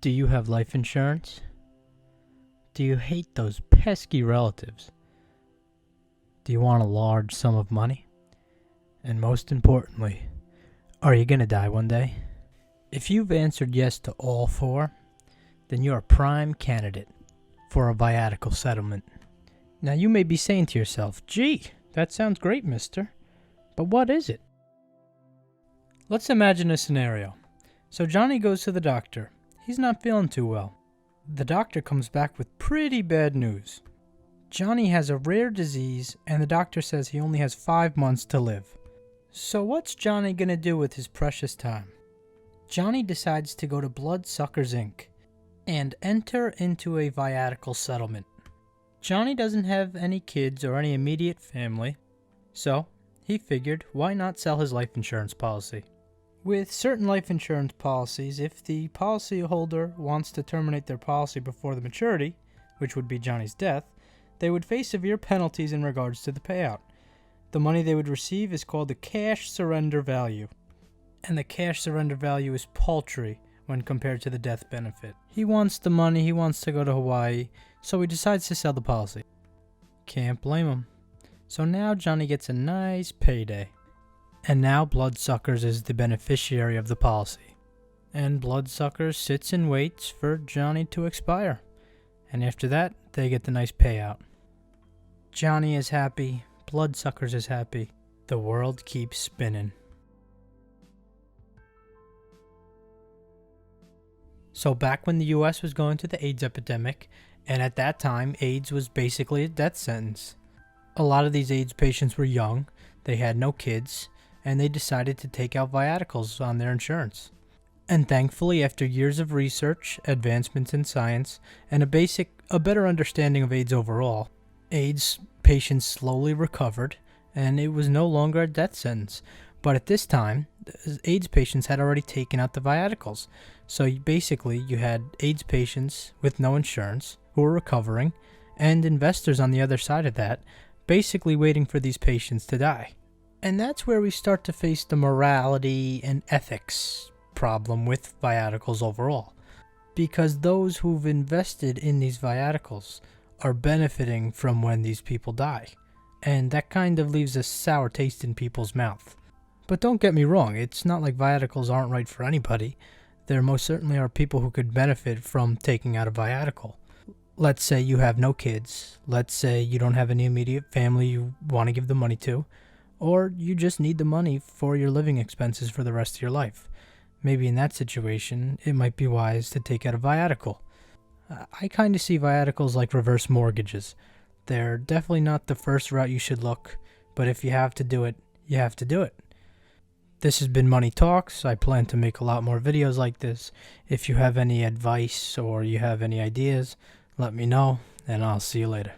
Do you have life insurance? Do you hate those pesky relatives? Do you want a large sum of money? And most importantly, are you going to die one day? If you've answered yes to all four, then you're a prime candidate for a viatical settlement. Now you may be saying to yourself, gee, that sounds great, mister. But what is it? Let's imagine a scenario. So Johnny goes to the doctor. He's not feeling too well. The doctor comes back with pretty bad news. Johnny has a rare disease, and the doctor says he only has 5 months to live. So what's Johnny gonna do with his precious time? Johnny decides to go to Bloodsuckers Inc. and enter into a viatical settlement. Johnny doesn't have any kids or any immediate family, so he figured, why not sell his life insurance policy? With certain life insurance policies, if the policyholder wants to terminate their policy before the maturity, which would be Johnny's death, they would face severe penalties in regards to the payout. The money they would receive is called the cash surrender value, and the cash surrender value is paltry when compared to the death benefit. He wants the money, he wants to go to Hawaii, so he decides to sell the policy. Can't blame him. So now Johnny gets a nice payday. And now Bloodsuckers is the beneficiary of the policy. And Bloodsuckers sits and waits for Johnny to expire. And after that, they get the nice payout. Johnny is happy, Bloodsuckers is happy. The world keeps spinning. So back when the US was going through the AIDS epidemic, and at that time, AIDS was basically a death sentence. A lot of these AIDS patients were young, they had no kids, and they decided to take out viaticals on their insurance. And thankfully, after years of research, advancements in science, and a better understanding of AIDS overall, AIDS patients slowly recovered, and it was no longer a death sentence. But at this time, AIDS patients had already taken out the viaticals. So you had AIDS patients with no insurance who were recovering, and investors on the other side of that, basically waiting for these patients to die. And that's where we start to face the morality and ethics problem with viaticals overall. Because those who've invested in these viaticals are benefiting from when these people die. And that kind of leaves a sour taste in people's mouth. But don't get me wrong, it's not like viaticals aren't right for anybody. There most certainly are people who could benefit from taking out a viatical. Let's say you have no kids. Let's say you don't have any immediate family you want to give the money to. Or you just need the money for your living expenses for the rest of your life. Maybe in that situation, it might be wise to take out a viatical. I kind of see viaticals like reverse mortgages. They're definitely not the first route you should look, but if you have to do it, you have to do it. This has been Money Talks. I plan to make a lot more videos like this. If you have any advice or you have any ideas, let me know, and I'll see you later.